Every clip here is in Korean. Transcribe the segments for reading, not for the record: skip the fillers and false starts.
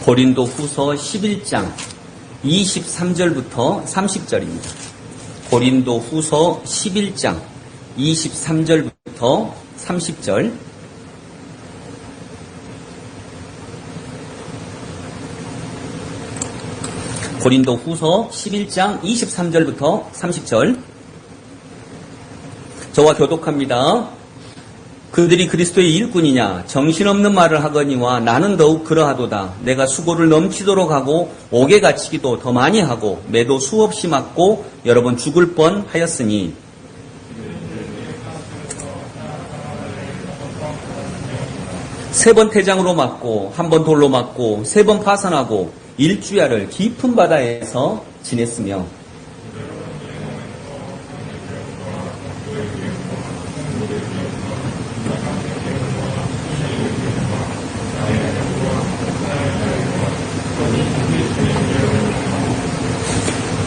고린도 후서 11장 23절부터 30절입니다. 고린도 후서 11장 23절부터 30절. 고린도 후서 11장 23절부터 30절. 저와 교독합니다. 그들이 그리스도의 일꾼이냐 정신없는 말을 하거니와 나는 더욱 그러하도다. 내가 수고를 넘치도록 하고 옥에 갇히기도 더 많이 하고 매도 수없이 맞고 여러 번 죽을 뻔하였으니 세 번 태장으로 맞고 한 번 돌로 맞고 세 번 파선하고 일주야를 깊은 바다에서 지냈으며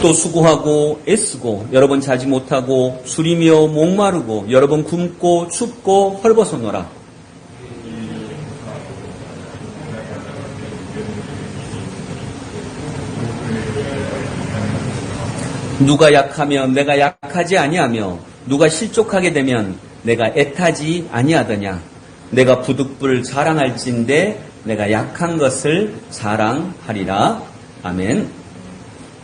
또 수고하고 애쓰고 여러 번 자지 못하고 술이며 목마르고 여러 번 굶고 춥고 헐벗어노라. 누가 약하면 내가 약하지 아니하며 누가 실족하게 되면 내가 애타지 아니하더냐. 내가 부득불 자랑할진대 내가 약한 것을 자랑하리라. 아멘.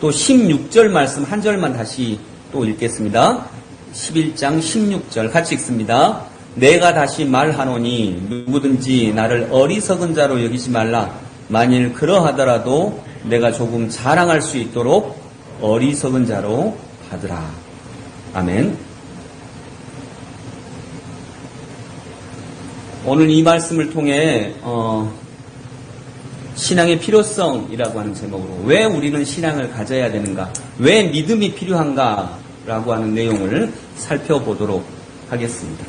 또 16절 말씀 한 절만 다시 또 읽겠습니다. 11장 16절 같이 읽습니다. 내가 다시 말하노니 누구든지 나를 어리석은 자로 여기지 말라. 만일 그러하더라도 내가 조금 자랑할 수 있도록 어리석은 자로 하더라. 아멘. 오늘 이 말씀을 통해 신앙의 필요성이라고 하는 제목으로 왜 우리는 신앙을 가져야 되는가, 왜 믿음이 필요한가 라고 하는 내용을 살펴보도록 하겠습니다.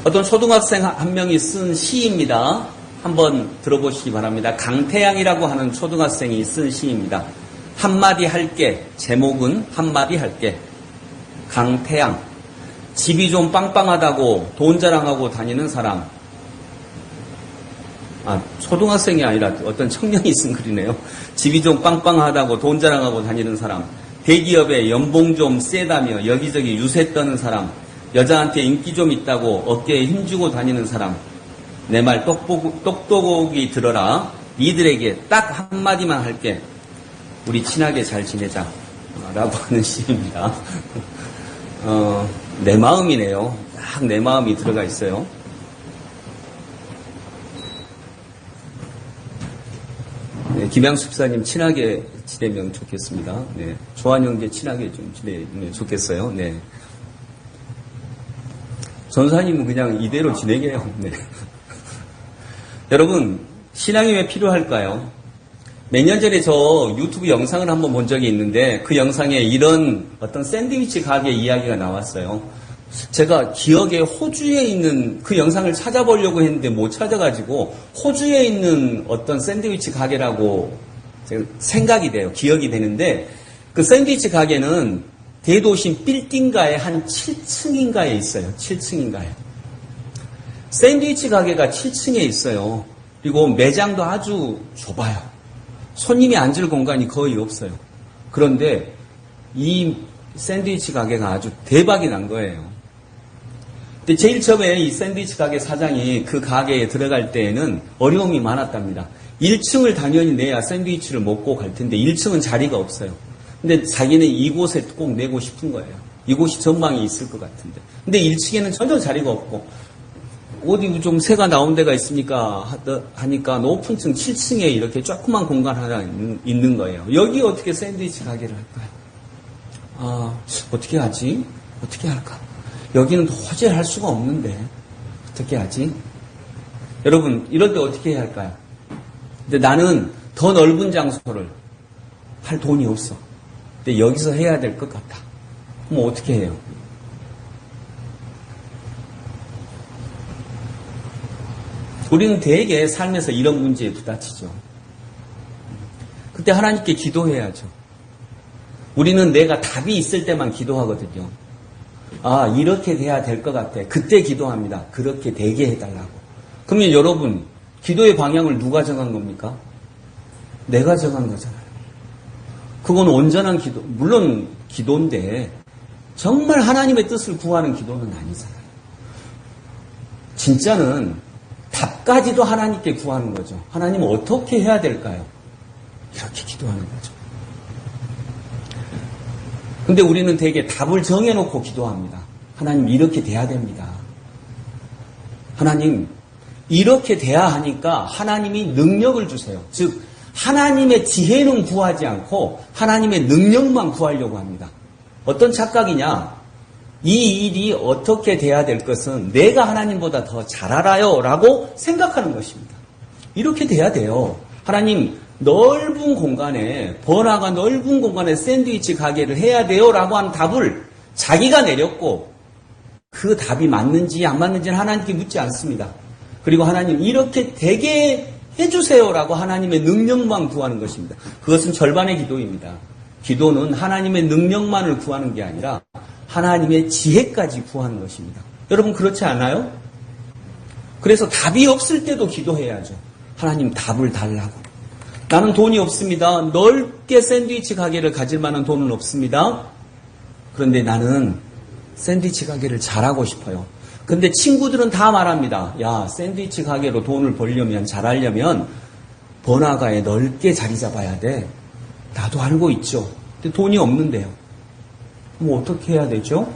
어떤 초등학생 한 명이 쓴 시입니다. 한번 들어보시기 바랍니다. 강태양이라고 하는 초등학생이 쓴 시입니다. 한마디 할게. 제목은 한마디 할게. 강태양. 집이 좀 빵빵하다고 돈 자랑하고 다니는 사람. 초등학생이 아니라 어떤 청년이 쓴 글이네요. 집이 좀 빵빵하다고 돈 자랑하고 다니는 사람. 대기업에 연봉 좀 세다며 여기저기 유세 떠는 사람. 여자한테 인기 좀 있다고 어깨에 힘주고 다니는 사람. 내 말 똑똑히 들어라. 니들에게 딱 한마디만 할게. 우리 친하게 잘 지내자. 라고 하는 시입니다. 내 마음이네요. 딱 내 마음이 들어가 있어요. 네, 김양수 집사님 친하게 지내면 좋겠습니다. 네, 조한 형제 친하게 좀 지내면 좋겠어요. 네. 전사님은 그냥 이대로 지내게 해요. 네. 여러분, 신앙이 왜 필요할까요? 몇 년 전에 저 유튜브 영상을 한번 본 적이 있는데 그 영상에 이런 어떤 샌드위치 가게 이야기가 나왔어요. 제가 기억에 호주에 있는 그 영상을 찾아보려고 했는데 못 찾아가지고 호주에 있는 어떤 샌드위치 가게라고 생각이 돼요. 기억이 되는데 그 샌드위치 가게는 대도심 빌딩가에 한 7층인가에 있어요. 7층인가에. 샌드위치 가게가 7층에 있어요. 그리고 매장도 아주 좁아요. 손님이 앉을 공간이 거의 없어요. 그런데 이 샌드위치 가게가 아주 대박이 난 거예요. 근데 제일 처음에 이 샌드위치 가게 사장이 그 가게에 들어갈 때에는 어려움이 많았답니다. 1층을 당연히 내야 샌드위치를 먹고 갈 텐데 1층은 자리가 없어요. 근데 자기는 이곳에 꼭 내고 싶은 거예요. 이곳이 전망이 있을 것 같은데. 근데 1층에는 전혀 자리가 없고 어디 좀 새가 나온 데가 있습니까? 하니까 높은 층 7층에 이렇게 조그만 공간 하나 있는 거예요. 여기 어떻게 샌드위치 가게를 할까요? 어떻게 하지? 어떻게 할까? 여기는 도저히 할 수가 없는데 어떻게 하지? 여러분, 이럴 때 어떻게 해야 할까요? 근데 나는 더 넓은 장소를 할 돈이 없어. 근데 여기서 해야 될 것 같아. 그럼 어떻게 해요? 우리는 대개 삶에서 이런 문제에 부딪히죠. 그때 하나님께 기도해야죠. 우리는 내가 답이 있을 때만 기도하거든요. 이렇게 돼야 될 것 같아. 그때 기도합니다. 그렇게 되게 해달라고. 그러면 여러분, 기도의 방향을 누가 정한 겁니까? 내가 정한 거잖아요. 그건 온전한 기도, 물론 기도인데 정말 하나님의 뜻을 구하는 기도는 아니잖아요. 진짜는 답까지도 하나님께 구하는 거죠. 하나님 어떻게 해야 될까요? 이렇게 기도하는 거죠. 근데 우리는 되게 답을 정해놓고 기도합니다. 하나님 이렇게 돼야 됩니다. 하나님 이렇게 돼야 하니까 하나님이 능력을 주세요. 즉 하나님의 지혜는 구하지 않고 하나님의 능력만 구하려고 합니다. 어떤 착각이냐? 이 일이 어떻게 돼야 될 것은 내가 하나님보다 더 잘 알아요 라고 생각하는 것입니다. 이렇게 돼야 돼요. 하나님 넓은 공간에 번화가 넓은 공간에 샌드위치 가게를 해야 돼요 라고 하는 답을 자기가 내렸고 그 답이 맞는지 안 맞는지는 하나님께 묻지 않습니다. 그리고 하나님 이렇게 되게 해주세요 라고 하나님의 능력만 구하는 것입니다. 그것은 절반의 기도입니다. 기도는 하나님의 능력만을 구하는 게 아니라 하나님의 지혜까지 구하는 것입니다. 여러분 그렇지 않아요? 그래서 답이 없을 때도 기도해야죠. 하나님 답을 달라고. 나는 돈이 없습니다. 넓게 샌드위치 가게를 가질 만한 돈은 없습니다. 그런데 나는 샌드위치 가게를 잘하고 싶어요. 근데 친구들은 다 말합니다. 야, 샌드위치 가게로 돈을 벌려면, 잘하려면 번화가에 넓게 자리 잡아야 돼. 나도 알고 있죠. 근데 돈이 없는데요. 뭐 어떻게 해야 되죠?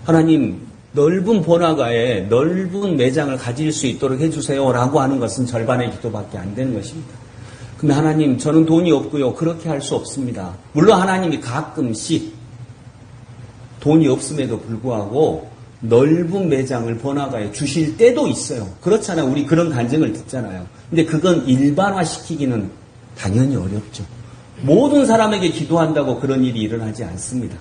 하나님, 넓은 번화가에 넓은 매장을 가질 수 있도록 해주세요 라고 하는 것은 절반의 기도밖에 안 되는 것입니다. 근데 하나님, 저는 돈이 없고요. 그렇게 할 수 없습니다. 물론 하나님이 가끔씩 돈이 없음에도 불구하고 넓은 매장을 번화가에 주실 때도 있어요. 그렇잖아요. 우리 그런 간증을 듣잖아요. 근데 그건 일반화시키기는 당연히 어렵죠. 모든 사람에게 기도한다고 그런 일이 일어나지 않습니다.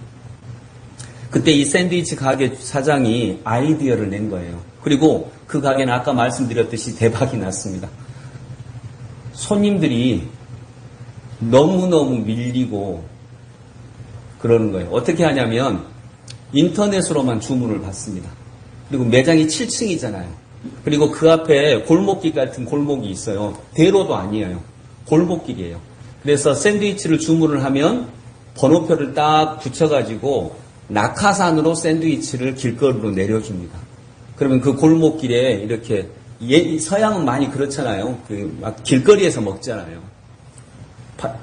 그때 이 샌드위치 가게 사장이 아이디어를 낸 거예요. 그리고 그 가게는 아까 말씀드렸듯이 대박이 났습니다. 손님들이 너무너무 밀리고 그러는 거예요. 어떻게 하냐면 인터넷으로만 주문을 받습니다. 그리고 매장이 7층이잖아요. 그리고 그 앞에 골목길 같은 골목이 있어요. 대로도 아니에요. 골목길이에요. 그래서 샌드위치를 주문을 하면 번호표를 딱 붙여가지고 낙하산으로 샌드위치를 길거리로 내려줍니다. 그러면 그 골목길에 이렇게 서양은 많이 그렇잖아요. 막 길거리에서 먹잖아요.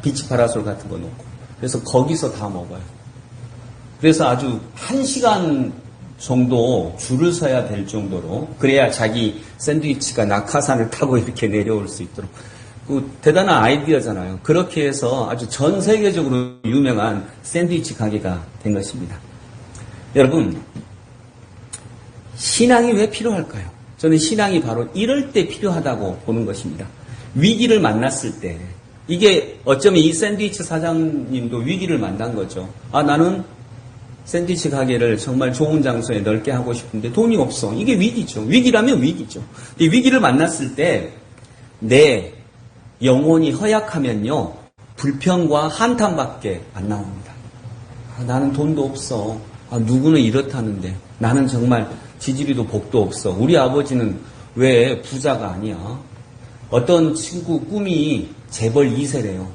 비치 파라솔 같은 거 놓고. 그래서 거기서 다 먹어요. 그래서 아주 1시간 정도 줄을 서야 될 정도로 그래야 자기 샌드위치가 낙하산을 타고 이렇게 내려올 수 있도록. 대단한 아이디어잖아요. 그렇게 해서 아주 전 세계적으로 유명한 샌드위치 가게가 된 것입니다. 여러분, 신앙이 왜 필요할까요? 저는 신앙이 바로 이럴 때 필요하다고 보는 것입니다. 위기를 만났을 때, 이게 어쩌면 이 샌드위치 사장님도 위기를 만난 거죠. 나는 샌드위치 가게를 정말 좋은 장소에 넓게 하고 싶은데 돈이 없어. 이게 위기죠. 위기라면 위기죠. 이 위기를 만났을 때 내 영혼이 허약하면요, 불평과 한탄밖에 안 나옵니다. 나는 돈도 없어. 누구는 이렇다는데 나는 정말 지지리도 복도 없어. 우리 아버지는 왜 부자가 아니야? 어떤 친구 꿈이 재벌 2세래요.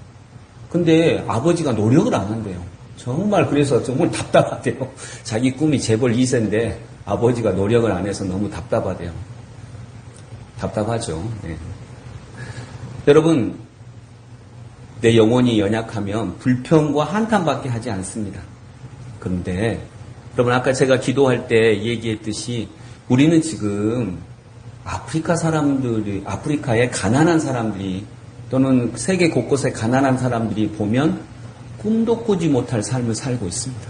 근데 아버지가 노력을 안 한대요. 정말 그래서 정말 답답하대요. 자기 꿈이 재벌 2세인데 아버지가 노력을 안 해서 너무 답답하대요. 답답하죠. 네. 여러분, 내 영혼이 연약하면 불평과 한탄밖에 하지 않습니다. 그런데 여러분, 아까 제가 기도할 때 얘기했듯이 우리는 지금 아프리카의 가난한 사람들이 또는 세계 곳곳의 가난한 사람들이 보면 꿈도 꾸지 못할 삶을 살고 있습니다.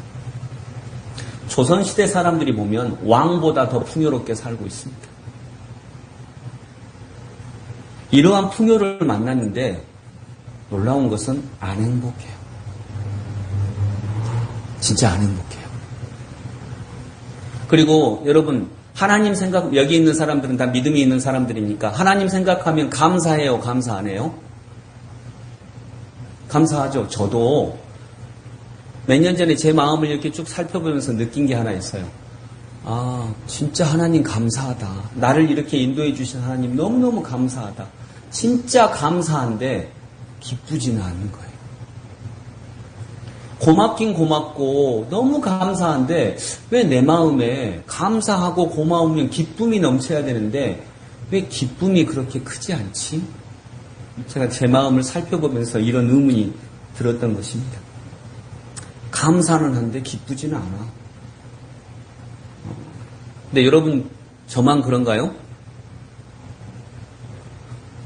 조선시대 사람들이 보면 왕보다 더 풍요롭게 살고 있습니다. 이러한 풍요를 만났는데 놀라운 것은 안 행복해요. 진짜 안 행복해요. 그리고 여러분, 하나님 생각, 여기 있는 사람들은 다 믿음이 있는 사람들이니까 하나님 생각하면 감사해요, 감사 안 해요? 감사하죠. 저도 몇 년 전에 제 마음을 이렇게 쭉 살펴보면서 느낀 게 하나 있어요. 진짜 하나님 감사하다. 나를 이렇게 인도해 주신 하나님 너무너무 감사하다. 진짜 감사한데 기쁘지는 않는 거예요. 고맙긴 고맙고 너무 감사한데 왜 내 마음에 감사하고 고마우면 기쁨이 넘쳐야 되는데 왜 기쁨이 그렇게 크지 않지? 제가 제 마음을 살펴보면서 이런 의문이 들었던 것입니다. 감사는 한데 기쁘지는 않아. 근데 여러분 저만 그런가요?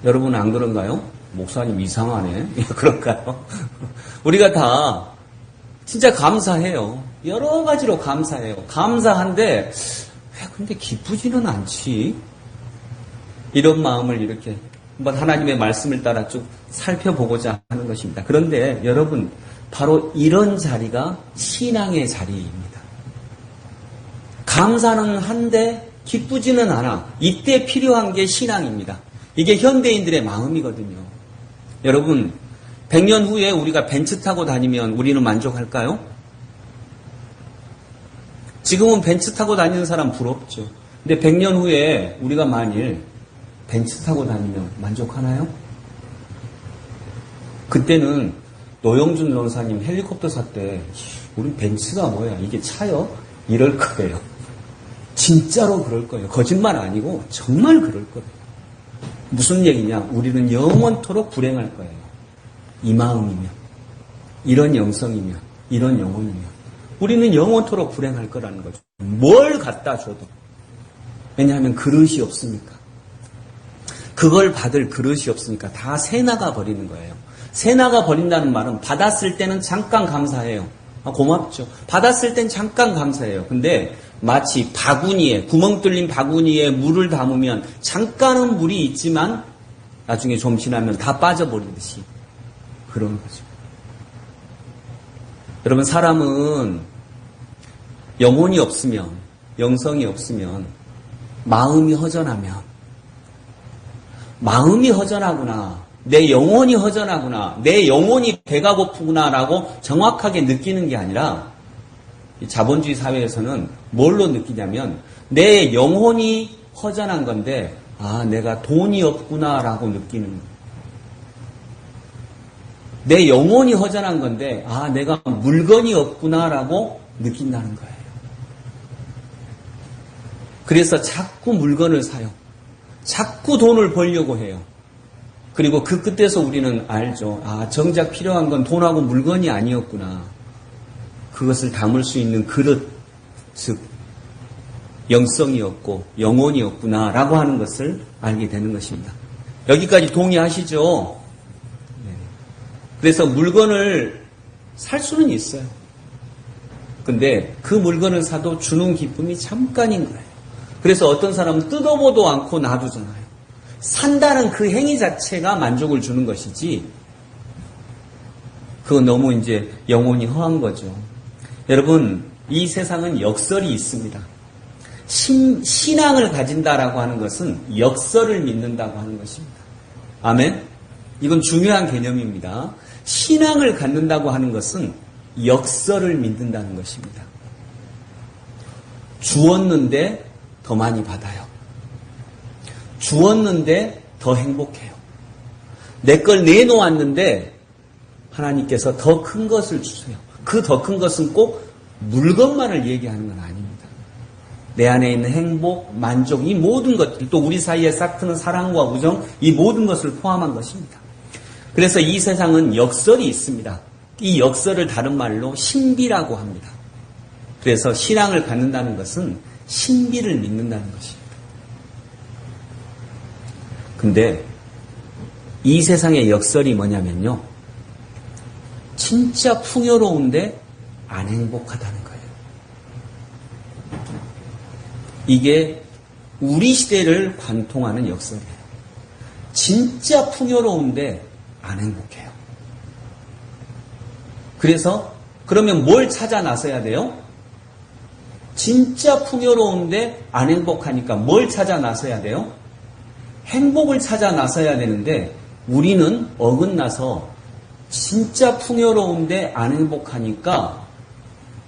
여러분은 안 그런가요? 목사님 이상하네. 그런가요? 우리가 다 진짜 감사해요. 여러 가지로 감사해요. 감사한데 왜 근데 기쁘지는 않지? 이런 마음을 이렇게 한번 하나님의 말씀을 따라 쭉 살펴보고자 하는 것입니다. 그런데 여러분 바로 이런 자리가 신앙의 자리입니다. 감사는 한데 기쁘지는 않아. 이때 필요한 게 신앙입니다. 이게 현대인들의 마음이거든요. 여러분 100년 후에 우리가 벤츠 타고 다니면 우리는 만족할까요? 지금은 벤츠 타고 다니는 사람 부럽죠. 근데 100년 후에 우리가 만일 벤츠 타고 다니면 만족하나요? 그때는 노영준 전사님 헬리콥터 샀대. 우린 벤츠가 뭐야? 이게 차요? 이럴 거예요. 진짜로 그럴 거예요. 거짓말 아니고 정말 그럴 거예요. 무슨 얘기냐? 우리는 영원토록 불행할 거예요. 이 마음이면, 이런 영성이면, 이런 영혼이면 우리는 영원토록 불행할 거라는 거죠. 뭘 갖다 줘도. 왜냐하면 그릇이 없으니까. 그걸 받을 그릇이 없으니까 다 새나가 버리는 거예요. 새나가 버린다는 말은 받았을 때는 잠깐 감사해요. 고맙죠. 받았을 땐 잠깐 감사해요. 근데 마치 바구니에, 구멍 뚫린 바구니에 물을 담으면 잠깐은 물이 있지만 나중에 좀 지나면 다 빠져버리듯이 그런 거죠. 여러분 사람은 영혼이 없으면, 영성이 없으면, 마음이 허전하구나, 내 영혼이 허전하구나, 내 영혼이 배가 고프구나라고 정확하게 느끼는 게 아니라 자본주의 사회에서는 뭘로 느끼냐면 내 영혼이 허전한 건데 내가 돈이 없구나라고 느끼는 거예요. 내 영혼이 허전한 건데 내가 물건이 없구나라고 느낀다는 거예요. 그래서 자꾸 물건을 사요. 자꾸 돈을 벌려고 해요. 그리고 그 끝에서 우리는 알죠. 정작 필요한 건 돈하고 물건이 아니었구나. 그것을 담을 수 있는 그릇, 즉 영성이었고 영혼이었구나라고 하는 것을 알게 되는 것입니다. 여기까지 동의하시죠? 그래서 물건을 살 수는 있어요. 근데 그 물건을 사도 주는 기쁨이 잠깐인 거예요. 그래서 어떤 사람은 뜯어보도 않고 놔두잖아요. 산다는 그 행위 자체가 만족을 주는 것이지 그건 너무 이제 영혼이 허한 거죠. 여러분 이 세상은 역설이 있습니다. 신앙을 가진다라고 하는 것은 역설을 믿는다고 하는 것입니다. 아멘? 이건 중요한 개념입니다. 신앙을 갖는다고 하는 것은 역설을 믿는다는 것입니다. 주었는데 더 많이 받아요. 주었는데 더 행복해요. 내 걸 내놓았는데 하나님께서 더 큰 것을 주세요. 그 더 큰 것은 꼭 물건만을 얘기하는 건 아닙니다. 내 안에 있는 행복, 만족, 이 모든 것들, 또 우리 사이에 싹트는 사랑과 우정, 이 모든 것을 포함한 것입니다. 그래서 이 세상은 역설이 있습니다. 이 역설을 다른 말로 신비라고 합니다. 그래서 신앙을 갖는다는 것은 신비를 믿는다는 것입니다. 근데 이 세상의 역설이 뭐냐면요. 진짜 풍요로운데 안 행복하다는 거예요. 이게 우리 시대를 관통하는 역설이에요. 진짜 풍요로운데 안 행복해요. 그래서 그러면 뭘 찾아 나서야 돼요? 진짜 풍요로운데 안 행복하니까 뭘 찾아 나서야 돼요? 행복을 찾아 나서야 되는데 우리는 어긋나서 진짜 풍요로운데 안 행복하니까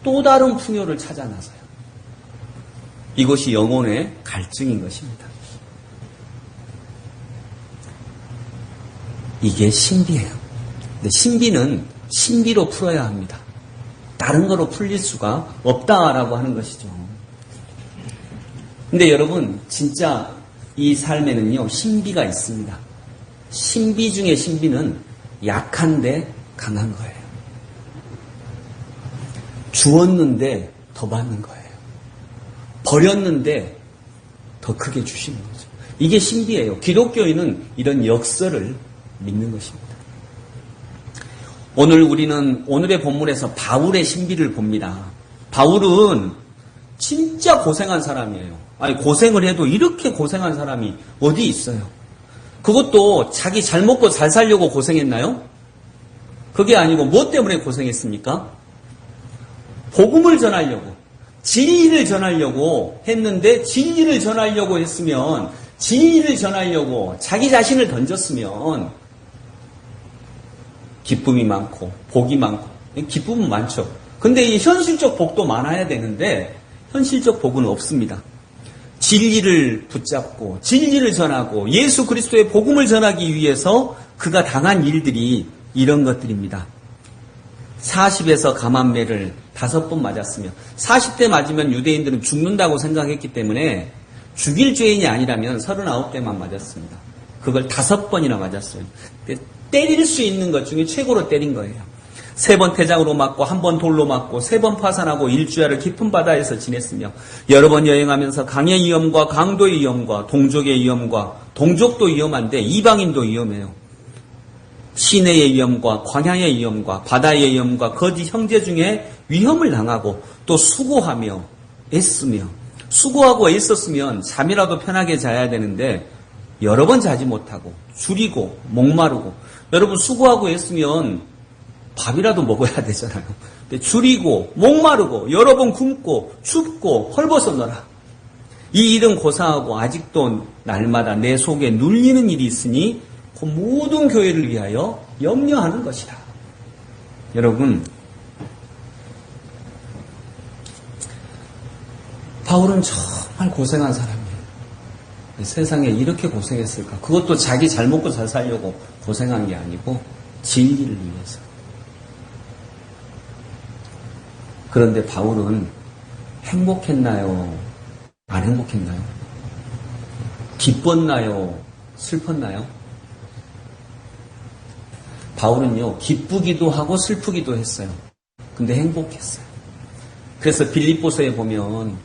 또 다른 풍요를 찾아 나서요. 이것이 영혼의 갈증인 것입니다. 이게 신비예요. 근데 신비는 신비로 풀어야 합니다. 다른 거로 풀릴 수가 없다라고 하는 것이죠. 근데 여러분, 진짜 이 삶에는요, 신비가 있습니다. 신비 중에 신비는 약한데 강한 거예요. 주었는데 더 받는 거예요. 버렸는데 더 크게 주시는 거죠. 이게 신비예요. 기독교인은 이런 역설을 믿는 것입니다. 오늘 우리는 오늘의 본문에서 바울의 신비를 봅니다. 바울은 진짜 고생한 사람이에요. 아니, 고생을 해도 이렇게 고생한 사람이 어디 있어요? 그것도 자기 잘 먹고 잘 살려고 고생했나요? 그게 아니고 뭐 때문에 고생했습니까? 복음을 전하려고, 진리를 전하려고 했는데, 진리를 전하려고 했으면, 진리를 전하려고 자기 자신을 던졌으면 기쁨이 많고 복이 많고, 기쁨은 많죠. 근데 이 현실적 복도 많아야 되는데 현실적 복은 없습니다. 진리를 붙잡고 진리를 전하고 예수 그리스도의 복음을 전하기 위해서 그가 당한 일들이 이런 것들입니다. 40에서 감암매를 5번 맞았으며, 40대 맞으면 유대인들은 죽는다고 생각했기 때문에 죽일 죄인이 아니라면 39대만 맞았습니다. 그걸 5번이나 맞았어요. 때릴 수 있는 것 중에 최고로 때린 거예요. 3번 태장으로 맞고 1번 돌로 맞고 3번 파산하고 일주야를 깊은 바다에서 지냈으며, 여러 번 여행하면서 강의 위험과 강도의 위험과 동족의 위험과, 동족도 위험한데 이방인도 위험해요. 시내의 위험과 광야의 위험과 바다의 위험과 거짓 형제 중에 위험을 당하고, 또 수고하며 애쓰며, 수고하고 애썼으면 잠이라도 편하게 자야 되는데 여러 번 자지 못하고 줄이고 목마르고, 여러분 수고하고 애쓰면 밥이라도 먹어야 되잖아요. 근데 줄이고 목마르고 여러 번 굶고 춥고 헐벗어너라. 이 일은 고사하고 아직도 날마다 내 속에 눌리는 일이 있으니 그 모든 교회를 위하여 염려하는 것이다. 여러분, 바울은 정말 고생한 사람이에요. 세상에 이렇게 고생했을까? 그것도 자기 잘 먹고 잘 살려고 고생한 게 아니고 진리를 위해서. 그런데 바울은 행복했나요? 안 행복했나요? 기뻤나요? 슬펐나요? 바울은요, 기쁘기도 하고 슬프기도 했어요. 근데 행복했어요. 그래서 빌립보서에 보면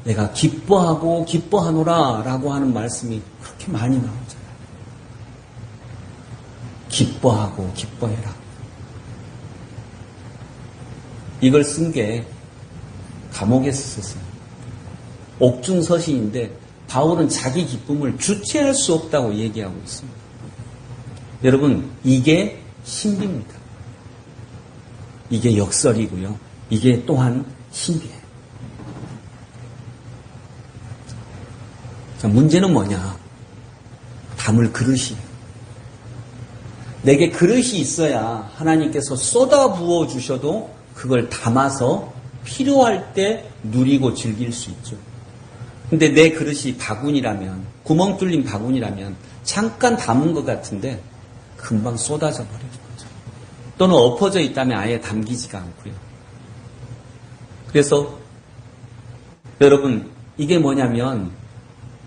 내가 기뻐하고 기뻐하노라 라고 하는 말씀이 그렇게 많이 나오잖아요. 기뻐하고 기뻐해라. 이걸 쓴 게 감옥에서 썼어요. 옥중서신인데 바울은 자기 기쁨을 주체할 수 없다고 얘기하고 있습니다. 여러분, 이게 신비입니다. 이게 역설이고요. 이게 또한 신비예요. 자, 문제는 뭐냐? 담을 그릇이에요. 내게 그릇이 있어야 하나님께서 쏟아부어 주셔도 그걸 담아서 필요할 때 누리고 즐길 수 있죠. 근데 내 그릇이 바구니라면, 구멍 뚫린 바구니라면 잠깐 담은 것 같은데 금방 쏟아져 버리는 거죠. 또는 엎어져 있다면 아예 담기지가 않고요. 그래서 여러분, 이게 뭐냐면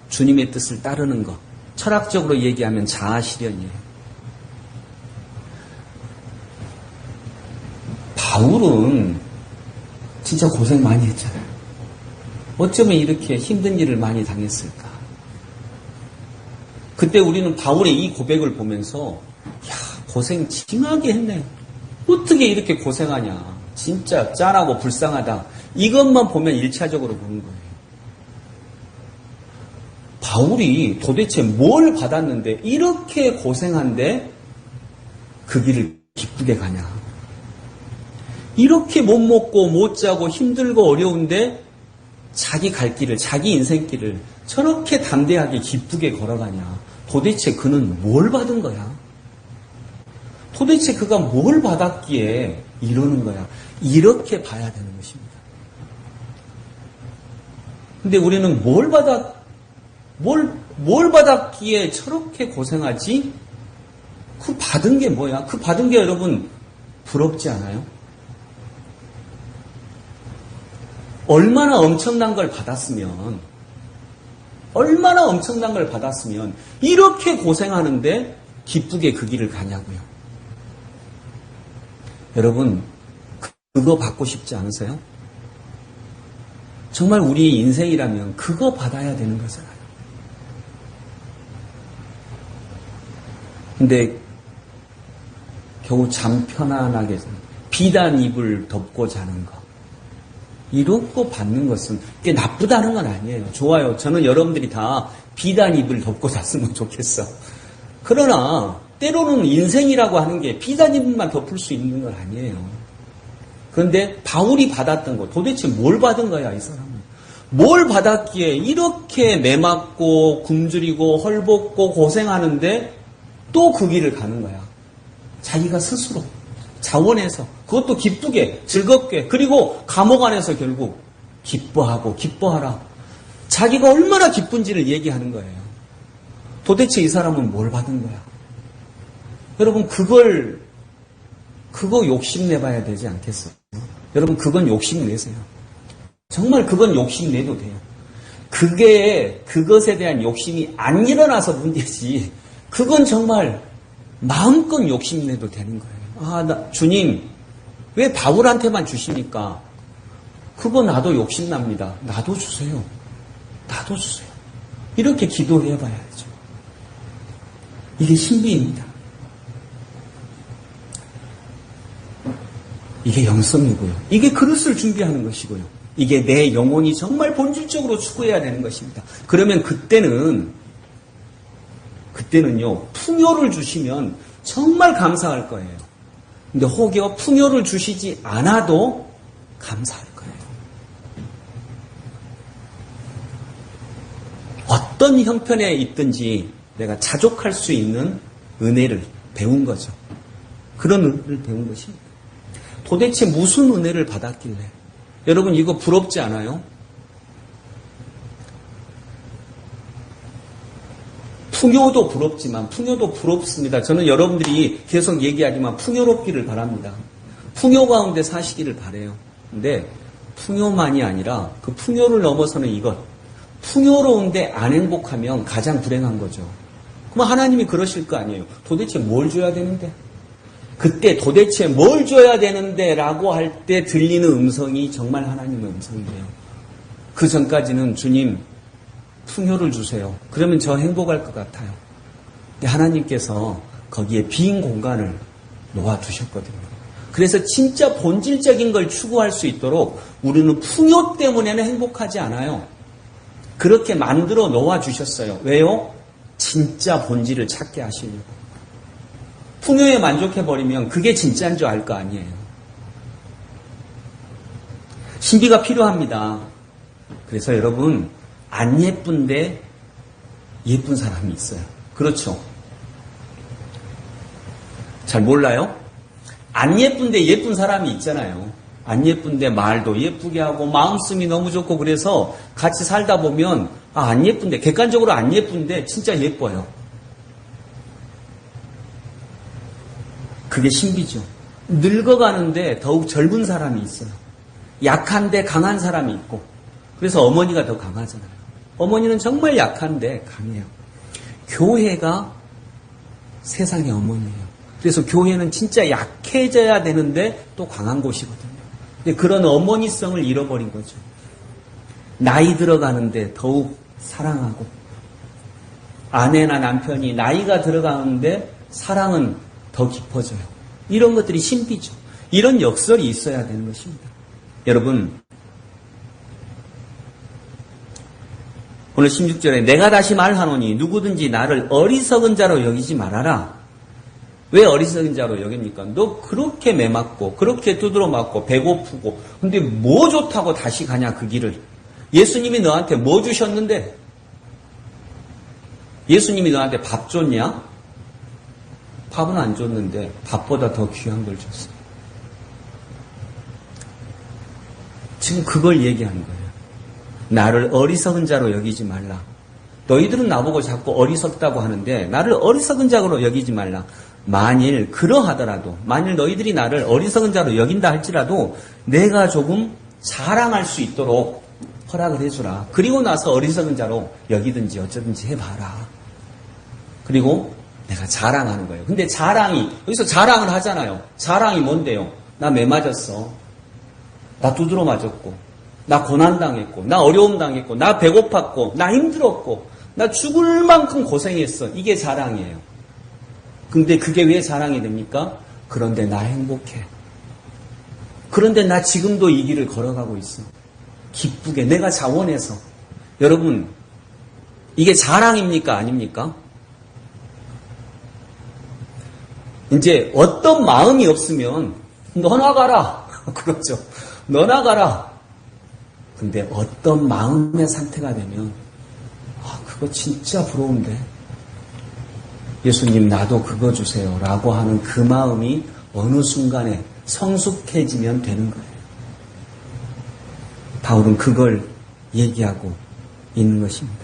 주님의 뜻을 따르는 것, 철학적으로 얘기하면 자아실현이에요. 바울은 진짜 고생 많이 했잖아요. 어쩌면 이렇게 힘든 일을 많이 당했을까? 그때 우리는 바울의 이 고백을 보면서 야, 고생 심하게 했네. 어떻게 이렇게 고생하냐. 진짜 짠하고 불쌍하다. 이것만 보면 1차적으로 보는 거예요. 바울이 도대체 뭘 받았는데 이렇게 고생한데 그 길을 기쁘게 가냐. 이렇게 못 먹고 못 자고 힘들고 어려운데 자기 갈 길을, 자기 인생길을 저렇게 담대하게 기쁘게 걸어가냐. 도대체 그는 뭘 받은 거야? 도대체 그가 뭘 받았기에 이러는 거야? 이렇게 봐야 되는 것입니다. 근데 우리는 뭘 받았기에 저렇게 고생하지? 그 받은 게 뭐야? 그 받은 게 여러분 부럽지 않아요? 얼마나 엄청난 걸 받았으면 이렇게 고생하는데 기쁘게 그 길을 가냐고요. 여러분, 그거 받고 싶지 않으세요? 정말 우리 인생이라면 그거 받아야 되는 거잖아요. 근데 겨우 잠 편안하게 비단 이불 덮고 자는 거, 이런 거 받는 것은 꽤 나쁘다는 건 아니에요. 좋아요. 저는 여러분들이 다 비단 이불 덮고 잤으면 좋겠어. 그러나 때로는 인생이라고 하는 게 비단 이불만 덮을 수 있는 건 아니에요. 그런데 바울이 받았던 거, 도대체 뭘 받은 거야, 이 사람은? 뭘 받았기에 이렇게 매맞고 굶주리고 헐벗고 고생하는데 또 그 길을 가는 거야. 자기가 스스로 자원해서, 그것도 기쁘게 즐겁게, 그리고 감옥 안에서 결국 기뻐하라. 자기가 얼마나 기쁜지를 얘기하는 거예요. 도대체 이 사람은 뭘 받은 거야? 여러분, 그거 욕심내봐야 되지 않겠어요? 여러분, 그건 욕심내세요. 정말 그건 욕심내도 돼요. 그것에 대한 욕심이 안 일어나서 문제지, 그건 정말 마음껏 욕심내도 되는 거예요. 주님, 왜 바울한테만 주십니까? 그거 나도 욕심납니다. 나도 주세요. 이렇게 기도해 봐야죠. 이게 신비입니다. 이게 영성이고요. 이게 그릇을 준비하는 것이고요. 이게 내 영혼이 정말 본질적으로 추구해야 되는 것입니다. 그러면 그때는요, 풍요를 주시면 정말 감사할 거예요. 근데 혹여 풍요를 주시지 않아도 감사할 거예요. 어떤 형편에 있든지 내가 자족할 수 있는 은혜를 배운 거죠. 그런 은혜를 배운 것입니다. 도대체 무슨 은혜를 받았길래? 여러분, 이거 부럽지 않아요? 풍요도 부럽습니다. 저는 여러분들이 계속 얘기하지만 풍요롭기를 바랍니다. 풍요 가운데 사시기를 바라요. 근데 풍요만이 아니라 그 풍요를 넘어서는 이것. 풍요로운데 안 행복하면 가장 불행한 거죠. 그럼 하나님이 그러실 거 아니에요. 도대체 뭘 줘야 되는데? 그때 도대체 뭘 줘야 되는데 라고 할 때 들리는 음성이 정말 하나님의 음성이에요. 그 전까지는 주님, 풍요를 주세요. 그러면 저 행복할 것 같아요. 근데 하나님께서 거기에 빈 공간을 놓아두셨거든요. 그래서 진짜 본질적인 걸 추구할 수 있도록 우리는 풍요 때문에는 행복하지 않아요. 그렇게 만들어 놓아주셨어요. 왜요? 진짜 본질을 찾게 하시려고. 풍요에 만족해버리면 그게 진짜인 줄 알 거 아니에요. 신비가 필요합니다. 그래서 여러분, 안 예쁜데 예쁜 사람이 있어요. 그렇죠? 잘 몰라요? 안 예쁜데 예쁜 사람이 있잖아요. 안 예쁜데 말도 예쁘게 하고 마음씀이 너무 좋고, 그래서 같이 살다 보면 안 예쁜데, 객관적으로 안 예쁜데 진짜 예뻐요. 그게 신비죠. 늙어가는데 더욱 젊은 사람이 있어요. 약한데 강한 사람이 있고, 그래서 어머니가 더 강하잖아요. 어머니는 정말 약한데 강해요. 교회가 세상의 어머니예요. 그래서 교회는 진짜 약해져야 되는데 또 강한 곳이거든요. 근데 그런 어머니성을 잃어버린 거죠. 나이 들어가는데 더욱 사랑하고, 아내나 남편이 나이가 들어가는데 사랑은 더 깊어져요. 이런 것들이 신비죠. 이런 역설이 있어야 되는 것입니다. 여러분, 오늘 16절에 내가 다시 말하노니 누구든지 나를 어리석은 자로 여기지 말아라. 왜 어리석은 자로 여깁니까? 너 그렇게 매맞고 그렇게 두드러 맞고 배고프고, 근데 뭐 좋다고 다시 가냐 그 길을. 예수님이 너한테 뭐 주셨는데? 예수님이 너한테 밥 줬냐? 밥은 안 줬는데 밥보다 더 귀한 걸 줬어요. 지금 그걸 얘기하는 거예요. 나를 어리석은 자로 여기지 말라. 너희들은 나보고 자꾸 어리석다고 하는데 나를 어리석은 자로 여기지 말라. 만일 그러하더라도, 만일 너희들이 나를 어리석은 자로 여긴다 할지라도 내가 조금 자랑할 수 있도록 허락을 해주라. 그리고 나서 어리석은 자로 여기든지 어쩌든지 해봐라. 그리고 내가 자랑하는 거예요. 근데 자랑이, 여기서 자랑을 하잖아요. 자랑이 뭔데요? 나 매 맞았어. 나 두드러 맞았고, 나 고난당했고, 나 어려움 당했고, 나 배고팠고, 나 힘들었고, 나 죽을 만큼 고생했어. 이게 자랑이에요. 근데 그게 왜 자랑이 됩니까? 그런데 나 행복해. 그런데 나 지금도 이 길을 걸어가고 있어. 기쁘게, 내가 자원해서. 여러분, 이게 자랑입니까? 아닙니까? 이제 어떤 마음이 없으면 너 나가라. 그렇죠. 너 나가라. 근데 어떤 마음의 상태가 되면 그거 진짜 부러운데 예수님 나도 그거 주세요 라고 하는 그 마음이 어느 순간에 성숙해지면 되는 거예요. 바울은 그걸 얘기하고 있는 것입니다.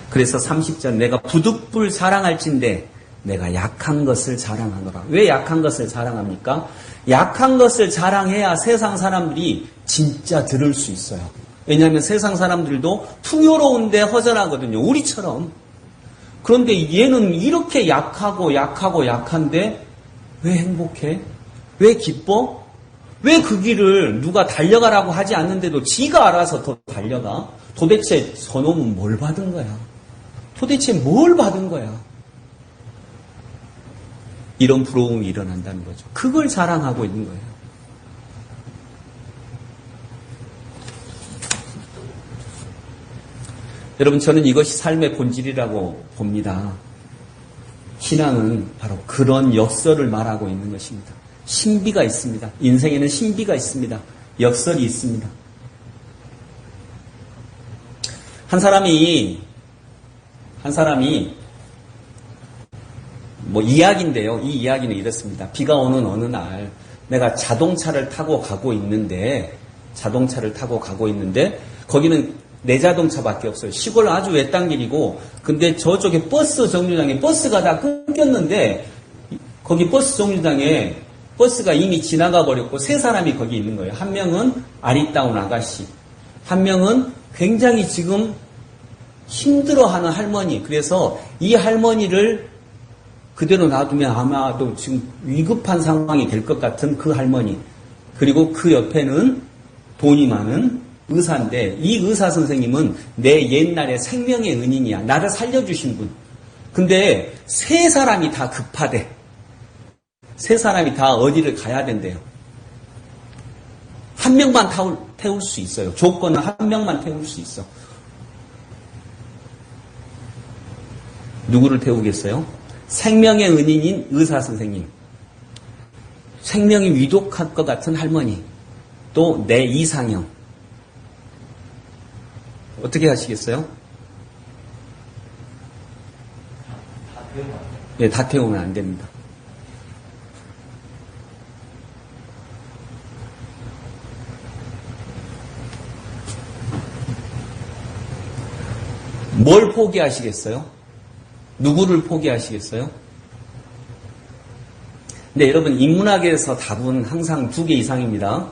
그래서 30절 내가 부득불 자랑할진대 내가 약한 것을 자랑하노라. 왜 약한 것을 자랑합니까? 약한 것을 자랑해야 세상 사람들이 진짜 들을 수 있어요. 왜냐하면 세상 사람들도 풍요로운데 허전하거든요. 우리처럼. 그런데 얘는 이렇게 약하고 약한데 왜 행복해? 왜 기뻐? 왜 그 길을 누가 달려가라고 하지 않는데도 지가 알아서 더 달려가? 도대체 저놈은 뭘 받은 거야? 도대체 뭘 받은 거야? 이런 부러움이 일어난다는 거죠. 그걸 자랑하고 있는 거예요. 여러분, 저는 이것이 삶의 본질이라고 봅니다. 신앙은 바로 그런 역설을 말하고 있는 것입니다. 신비가 있습니다. 인생에는 신비가 있습니다. 역설이 있습니다. 한 사람이 이야기인데요. 이 이야기는 이렇습니다. 비가 오는 어느 날 내가 자동차를 타고 가고 있는데 거기는 내 자동차밖에 없어요. 시골 아주 외딴 길이고 근데 저쪽에 버스 정류장에 버스가 다 끊겼는데 거기 버스 정류장에 버스가 이미 지나가 버렸고 세 사람이 거기 있는 거예요. 한 명은 아리따운 아가씨, 한 명은 굉장히 지금 힘들어하는 할머니. 그래서 이 할머니를 그대로 놔두면 아마도 지금 위급한 상황이 될 것 같은 그 할머니. 그리고 그 옆에는 돈이 많은 의사인데 이 의사 선생님은 내 옛날에 생명의 은인이야. 나를 살려주신 분. 근데 세 사람이 다 급하대. 세 사람이 다 어디를 가야 된대요. 한 명만 태울 수 있어요. 조건은 한 명만 태울 수 있어. 누구를 태우겠어요? 생명의 은인인 의사 선생님, 생명이 위독할 것 같은 할머니, 또 내 이상형. 어떻게 하시겠어요? 네, 다 태우면 안 됩니다. 뭘 포기하시겠어요? 누구를 포기하시겠어요? 근데 여러분, 인문학에서 답은 항상 2개 이상입니다.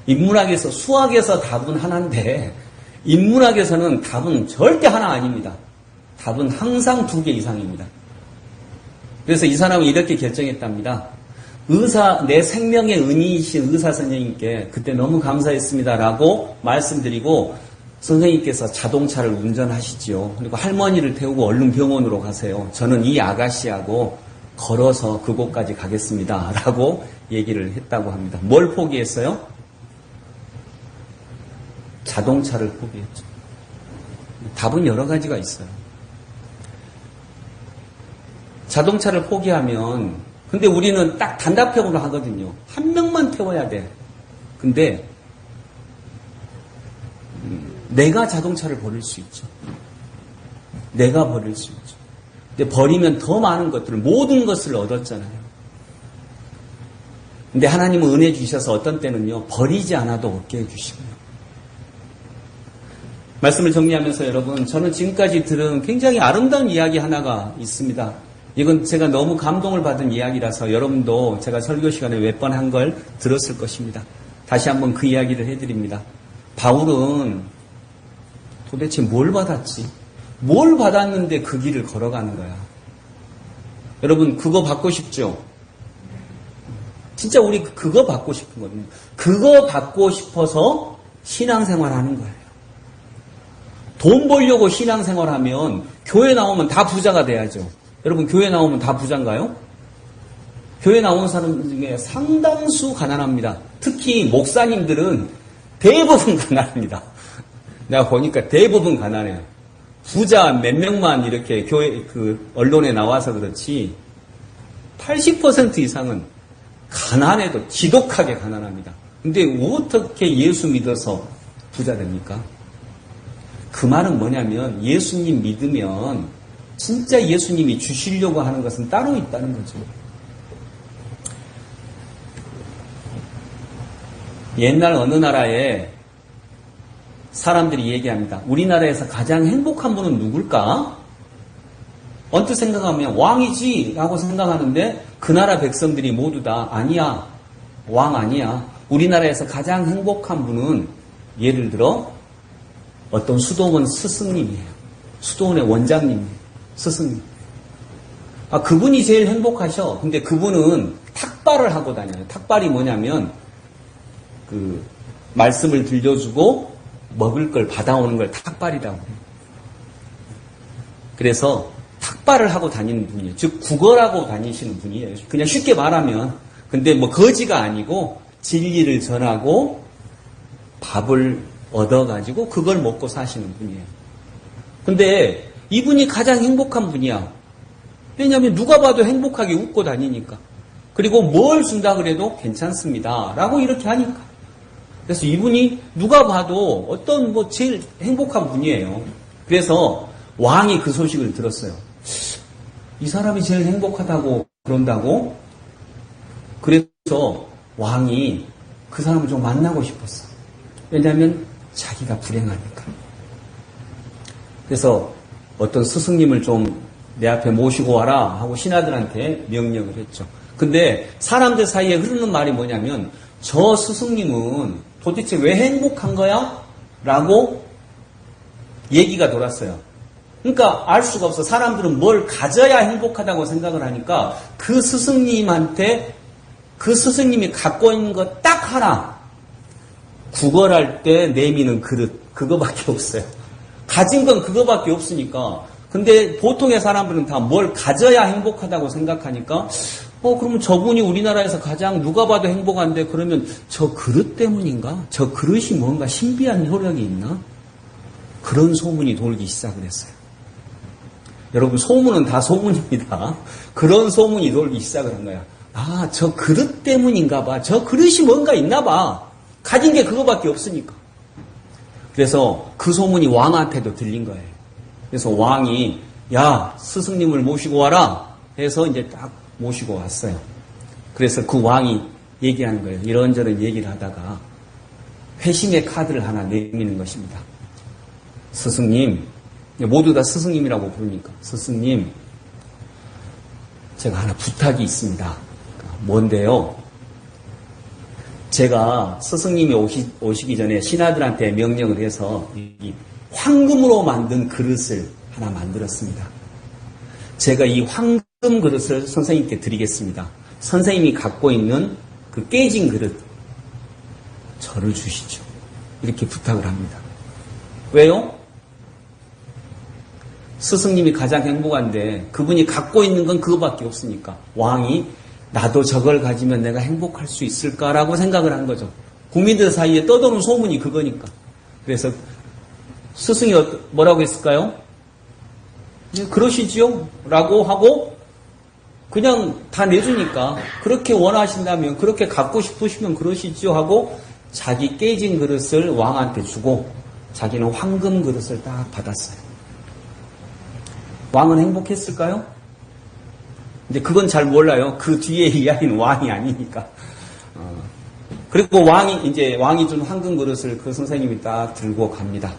인문학에서, 수학에서 답은 하나인데 인문학에서는 답은 절대 하나 아닙니다. 답은 항상 2개 이상입니다. 그래서 이 사람은 이렇게 결정했답니다. 내 생명의 은인이신 의사 선생님께 그때 너무 감사했습니다라고 말씀드리고 선생님께서 자동차를 운전하시지요. 그리고 할머니를 태우고 얼른 병원으로 가세요. 저는 이 아가씨하고 걸어서 그곳까지 가겠습니다. 라고 얘기를 했다고 합니다. 뭘 포기했어요? 자동차를 포기했죠. 답은 여러 가지가 있어요. 자동차를 포기하면, 근데 우리는 딱 단답형으로 하거든요. 한 명만 태워야 돼. 근데 내가 자동차를 버릴 수 있죠. 내가 버릴 수 있죠. 근데 버리면 더 많은 것들을, 모든 것을 얻었잖아요. 근데 하나님은 은혜 주셔서 어떤 때는요, 버리지 않아도 얻게 해주시고요. 말씀을 정리하면서 여러분, 저는 지금까지 들은 굉장히 아름다운 이야기 하나가 있습니다. 이건 제가 너무 감동을 받은 이야기라서 여러분도 제가 설교 시간에 몇 번 한 걸 들었을 것입니다. 다시 한번 그 이야기를 해드립니다. 바울은 도대체 뭘 받았지? 뭘 받았는데 그 길을 걸어가는 거야? 여러분, 그거 받고 싶죠? 진짜 우리 그거 받고 싶은 거거든요. 그거 받고 싶어서 신앙생활 하는 거예요. 돈 벌려고 신앙생활 하면 교회 나오면 다 부자가 돼야죠. 여러분, 교회 나오면 다 부자인가요? 교회 나오는 사람 중에 상당수 가난합니다. 특히 목사님들은 대부분 가난합니다. 내가 보니까 대부분 가난해요. 부자 몇 명만 이렇게 교회, 언론에 나와서 그렇지, 80% 이상은 가난해도 지독하게 가난합니다. 근데 어떻게 예수 믿어서 부자 됩니까? 그 말은 뭐냐면, 예수님 믿으면 진짜 예수님이 주시려고 하는 것은 따로 있다는 거죠. 옛날 어느 나라에 사람들이 얘기합니다. 우리나라에서 가장 행복한 분은 누굴까? 언뜻 생각하면 왕이지 라고 생각하는데 그 나라 백성들이 모두 다 아니야. 왕 아니야. 우리나라에서 가장 행복한 분은 예를 들어 어떤 수도원 스승님이에요. 수도원의 원장님이에요. 스승님. 그분이 제일 행복하셔. 근데 그분은 탁발을 하고 다녀요. 탁발이 뭐냐면 말씀을 들려주고 먹을 걸 받아오는 걸 탁발이라고 해요. 그래서 탁발을 하고 다니는 분이에요. 즉 구걸하고 다니시는 분이에요. 그냥 쉽게 말하면. 근데 뭐 거지가 아니고 진리를 전하고 밥을 얻어가지고 그걸 먹고 사시는 분이에요. 근데 이분이 가장 행복한 분이야. 왜냐하면 누가 봐도 행복하게 웃고 다니니까. 그리고 뭘 준다 그래도 괜찮습니다. 라고 이렇게 하니까. 그래서 이분이 누가 봐도 어떤 제일 행복한 분이에요. 그래서 왕이 그 소식을 들었어요. 이 사람이 제일 행복하다고 그런다고? 그래서 왕이 그 사람을 좀 만나고 싶었어. 왜냐하면 자기가 불행하니까. 그래서 어떤 스승님을 좀 내 앞에 모시고 와라 하고 신하들한테 명령을 했죠. 근데 사람들 사이에 흐르는 말이 뭐냐면 저 스승님은 도대체 왜 행복한 거야? 라고 얘기가 돌았어요. 그러니까 알 수가 없어. 사람들은 뭘 가져야 행복하다고 생각을 하니까 그 스승님한테 그 스승님이 갖고 있는 것 딱 하나, 구걸할 때 내미는 그릇, 그거밖에 없어요. 가진 건 그거밖에 없으니까. 근데 보통의 사람들은 다 뭘 가져야 행복하다고 생각하니까 그러면 저분이 우리나라에서 가장 누가 봐도 행복한데 그러면 저 그릇 때문인가? 저 그릇이 뭔가 신비한 효력이 있나? 그런 소문이 돌기 시작을 했어요. 여러분, 소문은 다 소문입니다. 그런 소문이 돌기 시작을 한 거야. 저 그릇 때문인가 봐. 저 그릇이 뭔가 있나 봐. 가진 게 그거밖에 없으니까. 그래서 그 소문이 왕한테도 들린 거예요. 그래서 왕이 야, 스승님을 모시고 와라 해서 이제 딱 모시고 왔어요. 그래서 그 왕이 얘기하는 거예요. 이런저런 얘기를 하다가 회심의 카드를 하나 내미는 것입니다. 스승님, 모두 다 스승님이라고 부르니까 스승님, 제가 하나 부탁이 있습니다. 뭔데요? 제가 스승님이 오시기 전에 신하들한테 명령을 해서 이 황금으로 만든 그릇을 하나 만들었습니다. 제가 이 황금 그릇을 선생님께 드리겠습니다. 선생님이 갖고 있는 그 깨진 그릇 저를 주시죠. 이렇게 부탁을 합니다. 왜요? 스승님이 가장 행복한데 그분이 갖고 있는 건 그거밖에 없으니까 왕이 나도 저걸 가지면 내가 행복할 수 있을까라고 생각을 한 거죠. 국민들 사이에 떠도는 소문이 그거니까. 그래서 스승이 뭐라고 했을까요? 네, 그러시지요? 라고 하고 그냥 다 내주니까 그렇게 원하신다면 그렇게 갖고 싶으시면 그러시지요 하고 자기 깨진 그릇을 왕한테 주고 자기는 황금 그릇을 딱 받았어요. 왕은 행복했을까요? 근데 그건 잘 몰라요. 그 뒤에 이야기는 왕이 아니니까. 그리고 왕이 준 황금 그릇을 그 선생님이 딱 들고 갑니다.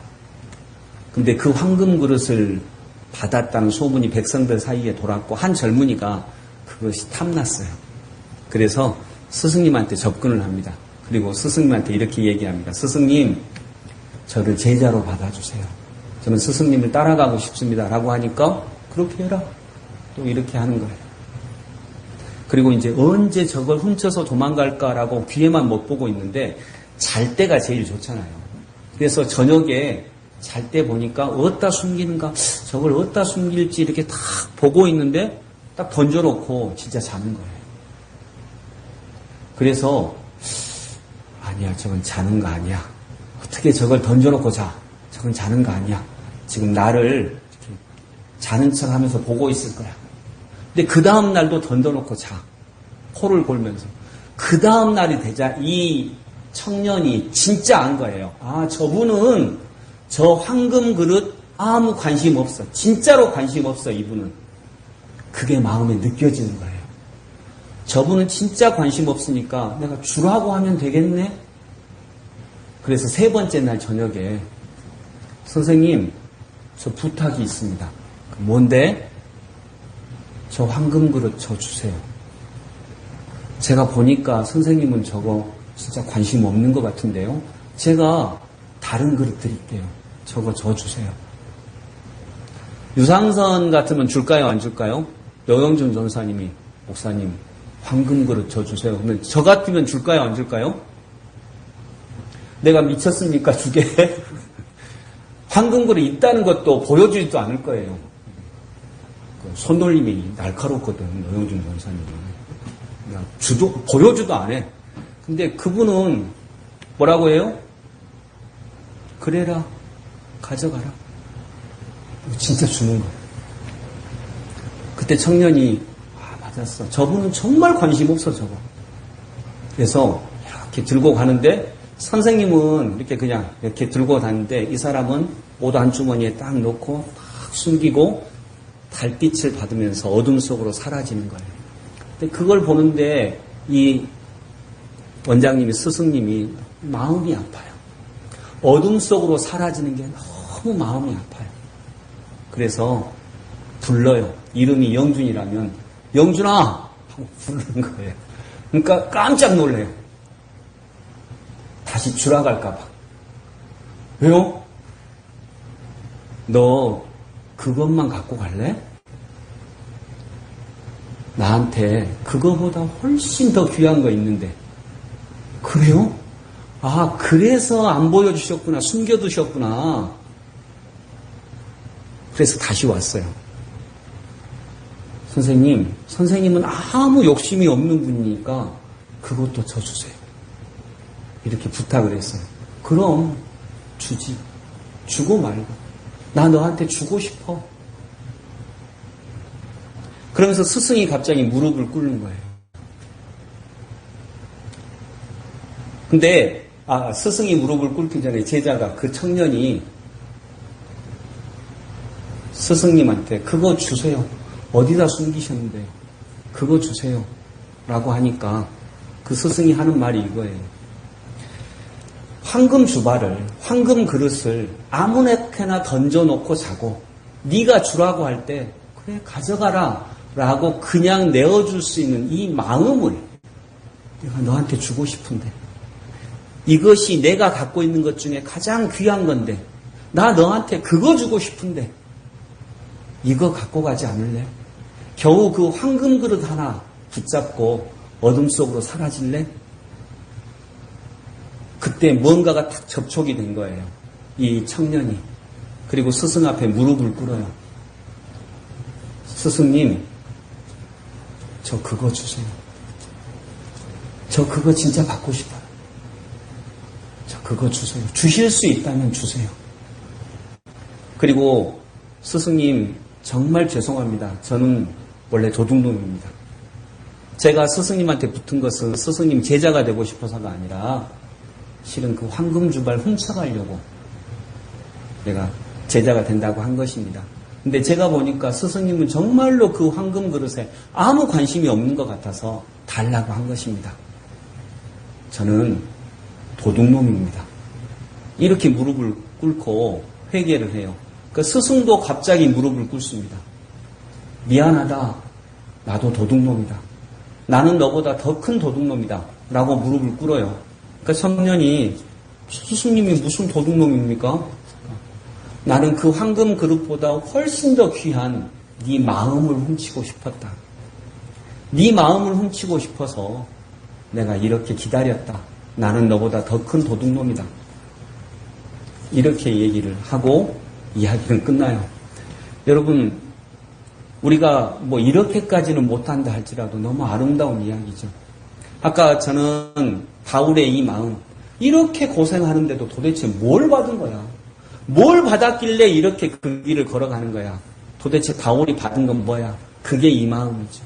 근데 그 황금 그릇을 받았다는 소문이 백성들 사이에 돌았고 한 젊은이가 그것이 탐났어요. 그래서 스승님한테 접근을 합니다. 그리고 스승님한테 이렇게 얘기합니다. 스승님, 저를 제자로 받아주세요. 저는 스승님을 따라가고 싶습니다. 라고 하니까 그렇게 해라. 또 이렇게 하는 거예요. 그리고 이제 언제 저걸 훔쳐서 도망갈까라고 귀에만 못 보고 있는데 잘 때가 제일 좋잖아요. 그래서 저녁에 잘 때 보니까 어디다 숨기는가, 저걸 어디다 숨길지 이렇게 딱 보고 있는데 딱 던져놓고 진짜 자는 거예요. 그래서 아니야, 저건 자는 거 아니야. 어떻게 저걸 던져놓고 자. 저건 자는 거 아니야. 지금 나를 자는 척 하면서 보고 있을 거야. 근데 그 다음 날도 던져놓고 자. 코를 골면서. 그 다음 날이 되자 이 청년이 진짜 안 거예요. 아, 저분은 저 황금 그릇 아무 관심 없어. 진짜로 관심 없어, 이분은. 그게 마음에 느껴지는 거예요. 저분은 진짜 관심 없으니까 내가 주라고 하면 되겠네? 그래서 세 번째 날 저녁에 선생님, 저 부탁이 있습니다. 뭔데? 저 황금 그릇 저 주세요. 제가 보니까 선생님은 저거 진짜 관심 없는 것 같은데요. 제가 다른 그릇 드릴게요. 저거 저 주세요. 유상선 같으면 줄까요? 안 줄까요? 여영준 전사님이 목사님 황금 그릇 저 주세요. 그러면 저 같으면 줄까요? 안 줄까요? 내가 미쳤습니까? 주게? 황금 그릇 있다는 것도 보여주지도 않을 거예요. 손놀림이 날카롭거든, 여영준 전사님이. 보여주도 안 해. 근데 그분은 뭐라고 해요? 그래라, 가져가라. 진짜 주는 거예요. 그때 청년이 맞았어. 저분은 정말 관심 없어, 저거. 그래서 이렇게 들고 가는데 선생님은 이렇게 그냥 이렇게 들고 다니는데 이 사람은 옷 한 주머니에 딱 넣고 딱 숨기고 달빛을 받으면서 어둠 속으로 사라지는 거예요. 근데 그걸 보는데 이 원장님이, 스승님이 마음이 아파요. 어둠 속으로 사라지는 게 너무 마음이 아파요. 그래서 불러요. 이름이 영준이라면 영준아! 하고 부르는 거예요. 그러니까 깜짝 놀래요. 다시 주라갈까 봐. 왜요? 너 그것만 갖고 갈래? 나한테 그거보다 훨씬 더 귀한 거 있는데. 그래요? 아, 그래서 안 보여주셨구나. 숨겨두셨구나. 그래서 다시 왔어요. 선생님은 아무 욕심이 없는 분이니까 그것도 저 주세요. 이렇게 부탁을 했어요. 그럼 주지. 주고 말고. 나 너한테 주고 싶어. 그러면서 스승이 갑자기 무릎을 꿇는 거예요. 근데 스승이 무릎을 꿇기 전에 제자가, 그 청년이 스승님한테 그거 주세요. 어디다 숨기셨는데요? 그거 주세요. 라고 하니까 그 스승이 하는 말이 이거예요. 황금 주발을, 황금 그릇을 아무렇게나 던져놓고 자고 네가 주라고 할 때 그래 가져가라 라고 그냥 내어줄 수 있는 이 마음을 내가 너한테 주고 싶은데, 이것이 내가 갖고 있는 것 중에 가장 귀한 건데 나 너한테 그거 주고 싶은데 이거 갖고 가지 않을래? 겨우 그 황금 그릇 하나 붙잡고 어둠 속으로 사라질래? 그때 뭔가가 탁 접촉이 된 거예요. 이 청년이. 그리고 스승 앞에 무릎을 꿇어요. 스승님, 저 그거 주세요. 저 그거 진짜 받고 싶어요. 저 그거 주세요. 주실 수 있다면 주세요. 그리고 스승님, 정말 죄송합니다. 저는 원래 도둑놈입니다. 제가 스승님한테 붙은 것은 스승님 제자가 되고 싶어서가 아니라 실은 그 황금주발 훔쳐가려고 내가 제자가 된다고 한 것입니다. 근데 제가 보니까 스승님은 정말로 그 황금 그릇에 아무 관심이 없는 것 같아서 달라고 한 것입니다. 저는 도둑놈입니다. 이렇게 무릎을 꿇고 회개를 해요. 그 스승도 갑자기 무릎을 꿇습니다. 미안하다. 나도 도둑놈이다. 나는 너보다 더 큰 도둑놈이다. 라고 무릎을 꿇어요. 그러니까 청년이 스승님이 무슨 도둑놈입니까? 나는 그 황금 그릇보다 훨씬 더 귀한 네 마음을 훔치고 싶었다. 네 마음을 훔치고 싶어서 내가 이렇게 기다렸다. 나는 너보다 더 큰 도둑놈이다. 이렇게 얘기를 하고 이야기는 끝나요. 여러분, 우리가 뭐 이렇게까지는 못한다 할지라도 너무 아름다운 이야기죠. 아까 저는 바울의 이 마음, 이렇게 고생하는데도 도대체 뭘 받은 거야? 뭘 받았길래 이렇게 그 길을 걸어가는 거야? 도대체 바울이 받은 건 뭐야? 그게 이 마음이죠.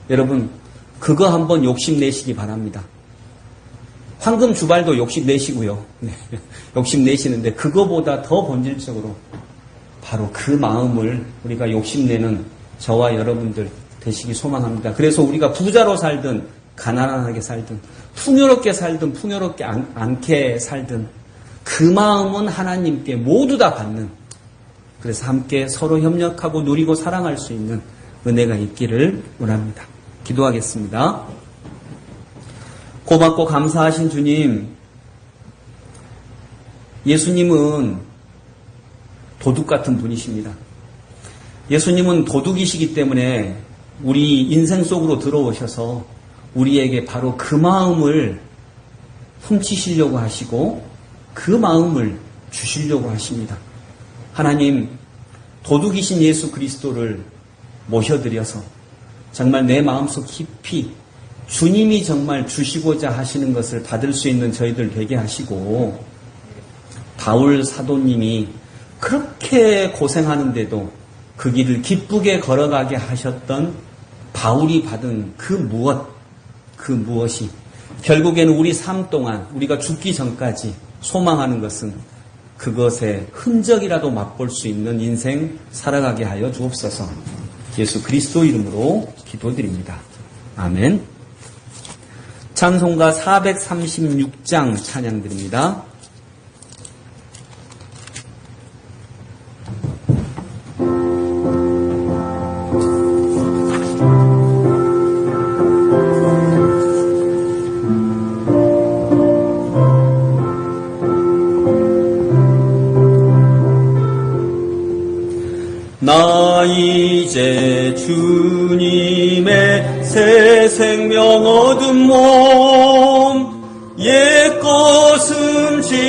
여러분, 그거 한번 욕심내시기 바랍니다. 황금 주발도 욕심내시고요. 네, 욕심내시는데 그거보다 더 본질적으로 바로 그 마음을 우리가 욕심내는 저와 여러분들 되시기 소망합니다. 그래서 우리가 부자로 살든 가난하게 살든 풍요롭게 살든 풍요롭지 않게 살든 그 마음은 하나님께 모두 다 받는, 그래서 함께 서로 협력하고 누리고 사랑할 수 있는 은혜가 있기를 원합니다. 기도하겠습니다. 고맙고 감사하신 주님, 예수님은 도둑 같은 분이십니다. 예수님은 도둑이시기 때문에 우리 인생 속으로 들어오셔서 우리에게 바로 그 마음을 훔치시려고 하시고 그 마음을 주시려고 하십니다. 하나님, 도둑이신 예수 그리스도를 모셔드려서 정말 내 마음속 깊이 주님이 정말 주시고자 하시는 것을 받을 수 있는 저희들 되게 하시고, 바울 사도님이 그렇게 고생하는데도 그 길을 기쁘게 걸어가게 하셨던 바울이 받은 그 무엇이 결국에는 우리 삶 동안 우리가 죽기 전까지 소망하는 것은 그것의 흔적이라도 맛볼 수 있는 인생 살아가게 하여 주옵소서. 예수 그리스도 이름으로 기도드립니다. 아멘. 찬송가 436장 찬양드립니다. 나 이제 주님의 새 생명